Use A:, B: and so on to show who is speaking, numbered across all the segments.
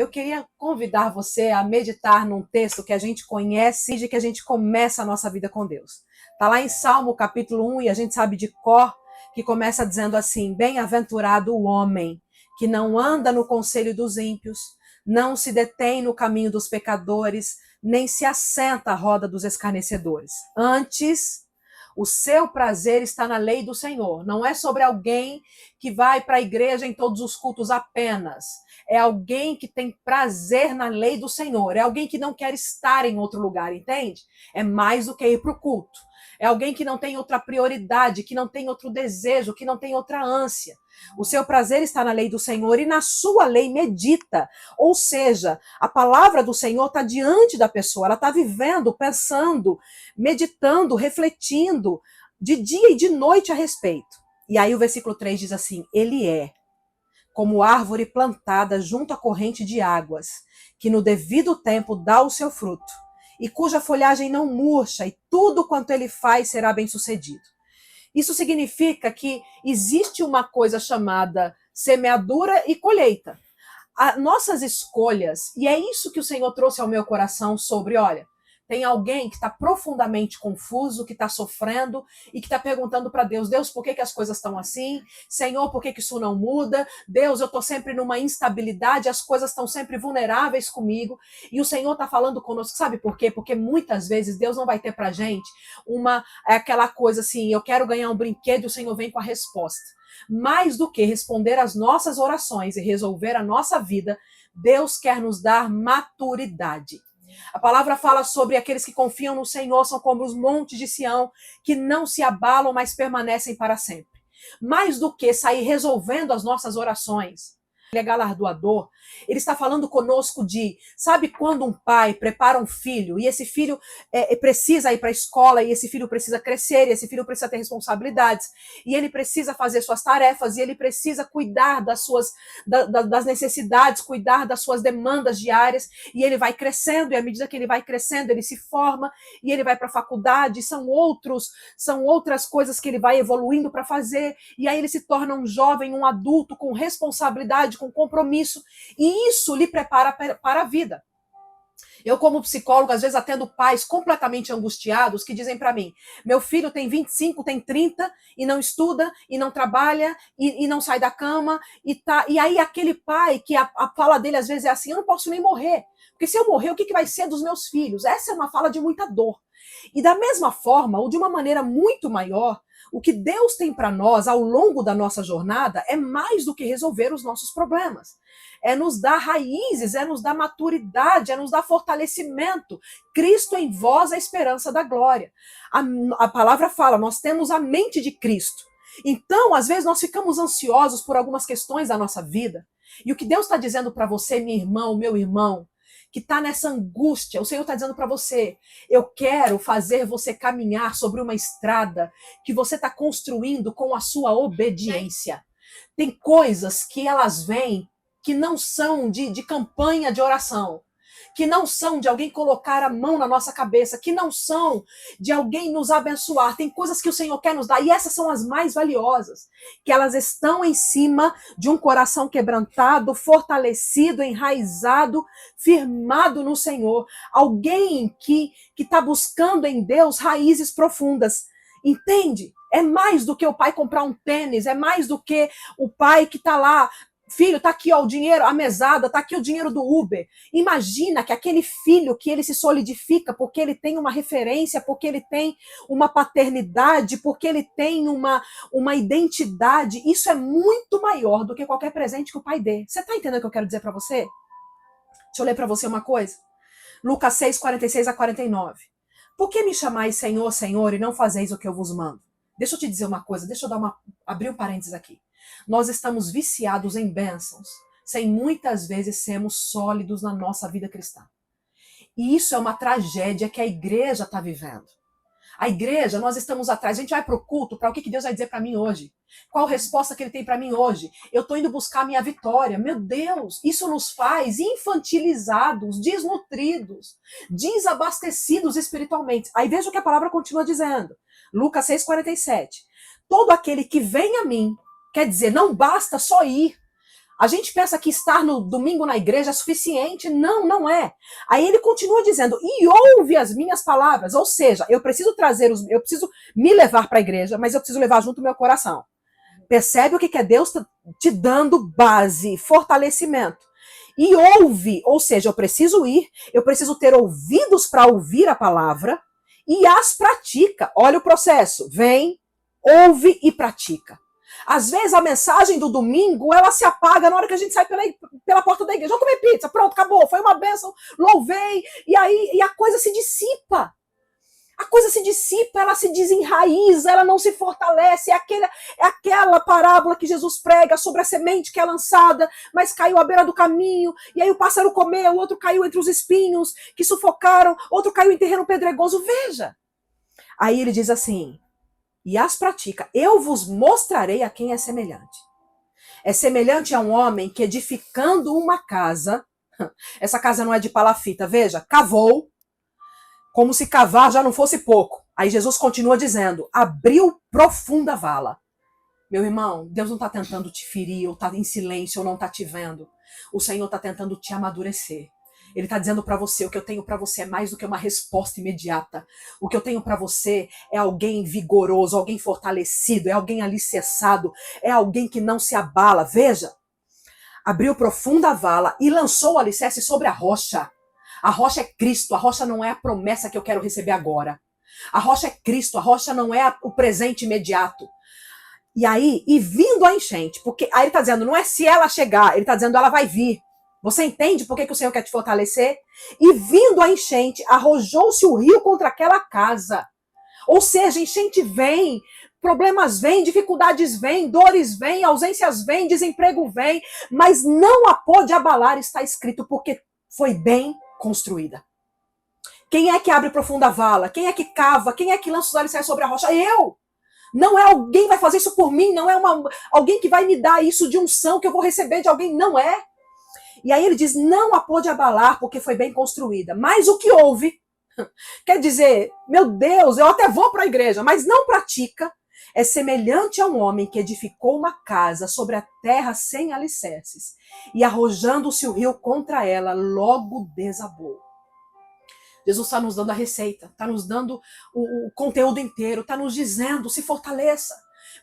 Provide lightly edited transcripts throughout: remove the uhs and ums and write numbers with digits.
A: Eu queria convidar você a meditar num texto que a gente conhece e que a gente começa a nossa vida com Deus. Está lá em Salmo capítulo 1 e a gente sabe de cor que começa dizendo assim: bem-aventurado o homem que não anda no conselho dos ímpios, não se detém no caminho dos pecadores, nem se assenta à roda dos escarnecedores. Antes, o seu prazer está na lei do Senhor. Não é sobre alguém que vai para a igreja em todos os cultos apenas. É alguém que tem prazer na lei do Senhor. É alguém que não quer estar em outro lugar, entende? É mais do que ir para o culto. É alguém que não tem outra prioridade, que não tem outro desejo, que não tem outra ânsia. O seu prazer está na lei do Senhor e na sua lei medita. Ou seja, a palavra do Senhor está diante da pessoa, ela está vivendo, pensando, meditando, refletindo de dia e de noite a respeito. E aí o versículo 3 diz assim: ele é como árvore plantada junto à corrente de águas, que no devido tempo dá o seu fruto, e cuja folhagem não murcha, e tudo quanto ele faz será bem sucedido. Isso significa que existe uma coisa chamada semeadura e colheita. As nossas escolhas, e é isso que o Senhor trouxe ao meu coração sobre, olha, tem alguém que está profundamente confuso, que está sofrendo e que está perguntando para Deus: Deus, por que as coisas estão assim? Senhor, por que isso não muda? Deus, eu estou sempre numa instabilidade, as coisas estão sempre vulneráveis comigo. E o Senhor está falando conosco, sabe por quê? Porque muitas vezes Deus não vai ter para a gente aquela coisa assim: eu quero ganhar um brinquedo e o Senhor vem com a resposta. Mais do que responder às nossas orações e resolver a nossa vida, Deus quer nos dar maturidade. A palavra fala sobre aqueles que confiam no Senhor, são como os montes de Sião, que não se abalam, mas permanecem para sempre. Mais do que sair resolvendo as nossas orações, ele é galardoador, ele está falando conosco de, sabe quando um pai prepara um filho, e esse filho precisa ir para a escola, e esse filho precisa crescer, e esse filho precisa ter responsabilidades, e ele precisa fazer suas tarefas, e ele precisa cuidar das necessidades, cuidar das suas demandas diárias, e ele vai crescendo, e à medida que ele vai crescendo, ele se forma, e ele vai para a faculdade, são outras coisas que ele vai evoluindo para fazer, e aí ele se torna um jovem, um adulto com responsabilidade, com compromisso, e isso lhe prepara para a vida. Eu, como psicólogo, às vezes atendo pais completamente angustiados que dizem para mim: meu filho tem 25, tem 30 e não estuda, e não trabalha, e não sai da cama, e aí aquele pai que a fala dele às vezes é assim: eu não posso nem morrer, porque se eu morrer, o que vai ser dos meus filhos? Essa é uma fala de muita dor. E da mesma forma, ou de uma maneira muito maior, o que Deus tem para nós ao longo da nossa jornada é mais do que resolver os nossos problemas. É nos dar raízes, é nos dar maturidade, é nos dar fortalecimento. Cristo em vós, a esperança da glória. A palavra fala: nós temos a mente de Cristo. Então, às vezes, nós ficamos ansiosos por algumas questões da nossa vida. E o que Deus está dizendo para você, minha irmã, meu irmão, que está nessa angústia, o Senhor está dizendo para você: eu quero fazer você caminhar sobre uma estrada que você está construindo com a sua obediência. Tem coisas que elas vêm que não são de campanha de oração, que não são de alguém colocar a mão na nossa cabeça, que não são de alguém nos abençoar. Tem coisas que o Senhor quer nos dar, e essas são as mais valiosas, que elas estão em cima de um coração quebrantado, fortalecido, enraizado, firmado no Senhor. Alguém que está buscando em Deus raízes profundas. Entende? É mais do que o pai comprar um tênis, é mais do que o pai que está lá: filho, tá aqui ó, o dinheiro, a mesada, tá aqui o dinheiro do Uber. Imagina que aquele filho que ele se solidifica porque ele tem uma referência, porque ele tem uma paternidade, porque ele tem uma identidade, isso é muito maior do que qualquer presente que o pai dê. Você tá entendendo o que eu quero dizer para você? Deixa eu ler para você uma coisa. Lucas 6, 46 a 49. Por que me chamais Senhor, Senhor, e não fazeis o que eu vos mando? Deixa eu te dizer uma coisa, deixa eu abrir um parênteses aqui. Nós estamos viciados em bênçãos, sem muitas vezes sermos sólidos na nossa vida cristã. E isso é uma tragédia que a igreja está vivendo. A igreja, nós estamos atrás, a gente vai para o culto, para o que Deus vai dizer para mim hoje? Qual a resposta que ele tem para mim hoje? Eu estou indo buscar a minha vitória. Meu Deus, isso nos faz infantilizados, desnutridos, desabastecidos espiritualmente. Aí veja o que a palavra continua dizendo. Lucas 6,47. Todo aquele que vem a mim, quer dizer, não basta só ir. A gente pensa que estar no domingo na igreja é suficiente. Não, não é. Aí ele continua dizendo, e ouve as minhas palavras. Ou seja, eu preciso me levar para a igreja, mas eu preciso levar junto o meu coração. Percebe o que é Deus te dando base, fortalecimento. E ouve, ou seja, eu preciso ir, eu preciso ter ouvidos para ouvir a palavra e as pratica. Olha o processo. Vem, ouve e pratica. Às vezes a mensagem do domingo, ela se apaga na hora que a gente sai pela porta da igreja. Vamos comer pizza, pronto, acabou, foi uma bênção, louvei, e a coisa se dissipa. A coisa se dissipa, ela se desenraiza, ela não se fortalece. É aquela parábola que Jesus prega sobre a semente que é lançada, mas caiu à beira do caminho, e aí o pássaro comeu, o outro caiu entre os espinhos que sufocaram, outro caiu em terreno pedregoso. Veja. Aí ele diz assim, e as pratica, eu vos mostrarei a quem é semelhante. É semelhante a um homem que edificando uma casa, essa casa não é de palafita, veja, cavou, como se cavar já não fosse pouco. Aí Jesus continua dizendo, abriu profunda vala. Meu irmão, Deus não está tentando te ferir, ou está em silêncio, ou não está te vendo. O Senhor está tentando te amadurecer. Ele está dizendo para você, o que eu tenho para você é mais do que uma resposta imediata. O que eu tenho para você é alguém vigoroso, alguém fortalecido, é alguém alicerçado, é alguém que não se abala. Veja, abriu profunda vala e lançou o alicerce sobre a rocha. A rocha é Cristo, a rocha não é a promessa que eu quero receber agora. A rocha é Cristo, a rocha não é o presente imediato. E aí, e vindo a enchente, porque aí ele está dizendo, não é se ela chegar, ele está dizendo, ela vai vir. Você entende por que o Senhor quer te fortalecer? E vindo a enchente, arrojou-se o rio contra aquela casa. Ou seja, enchente vem, problemas vêm, dificuldades vêm, dores vêm, ausências vêm, desemprego vem, mas não a pôde abalar, está escrito, porque foi bem construída. Quem é que abre profunda vala? Quem é que cava? Quem é que lança os alicerces sobre a rocha? Eu! Não é alguém que vai fazer isso por mim, não é alguém que vai me dar isso de unção que eu vou receber de alguém, não é. E aí ele diz, não a pôde abalar porque foi bem construída. Mas o que houve, quer dizer, meu Deus, eu até vou para a igreja, mas não pratica, é semelhante a um homem que edificou uma casa sobre a terra sem alicerces, e arrojando-se o rio contra ela, logo desabou. Jesus está nos dando a receita, está nos dando o conteúdo inteiro, está nos dizendo, se fortaleça.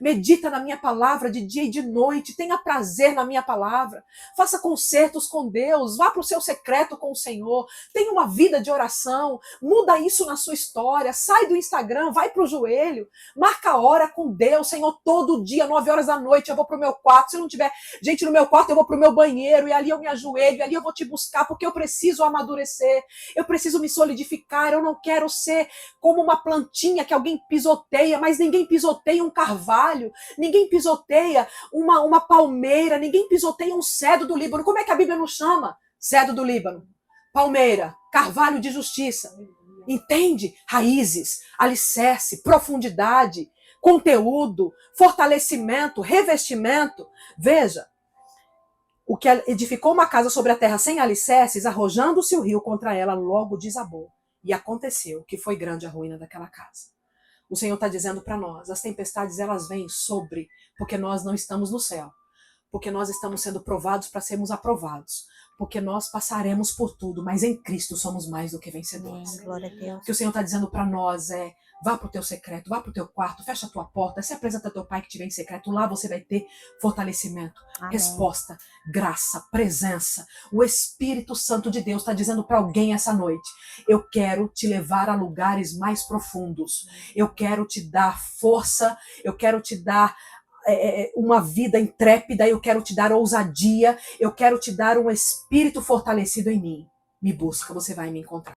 A: Medita na minha palavra de dia e de noite, tenha prazer na minha palavra, faça concertos com Deus, vá para o seu secreto com o Senhor, tenha uma vida de oração, muda isso na sua história, sai do Instagram, vai para o joelho, marca a hora com Deus, Senhor, todo dia, 9 horas da noite eu vou para o meu quarto, se não tiver gente no meu quarto eu vou para o meu banheiro, e ali eu me ajoelho, e ali eu vou te buscar, porque eu preciso amadurecer, eu preciso me solidificar, eu não quero ser como uma plantinha que alguém pisoteia, mas ninguém pisoteia um carvalho, ninguém pisoteia uma palmeira, ninguém pisoteia um cedro do Líbano. Como é que a Bíblia nos chama? Cedro do Líbano, palmeira, carvalho de justiça. Entende? Raízes, alicerce, profundidade, conteúdo, fortalecimento, revestimento. Veja, o que edificou uma casa sobre a terra sem alicerces, arrojando-se o rio contra ela, logo desabou. E aconteceu que foi grande a ruína daquela casa. O Senhor está dizendo para nós, as tempestades elas vêm sobre, porque nós não estamos no céu, porque nós estamos sendo provados para sermos aprovados, porque nós passaremos por tudo, mas em Cristo somos mais do que vencedores.
B: Glória a Deus.
A: O que o Senhor está dizendo para nós é, vá para o teu secreto, vá para o teu quarto, fecha a tua porta, se apresenta ao teu pai que te vem em secreto, lá você vai ter fortalecimento,
B: Amém.
A: resposta, graça, presença. O Espírito Santo de Deus está dizendo para alguém essa noite, eu quero te levar a lugares mais profundos, eu quero te dar força, eu quero te dar uma vida intrépida, eu quero te dar ousadia, eu quero te dar um espírito fortalecido em mim. Me busca, você vai me encontrar.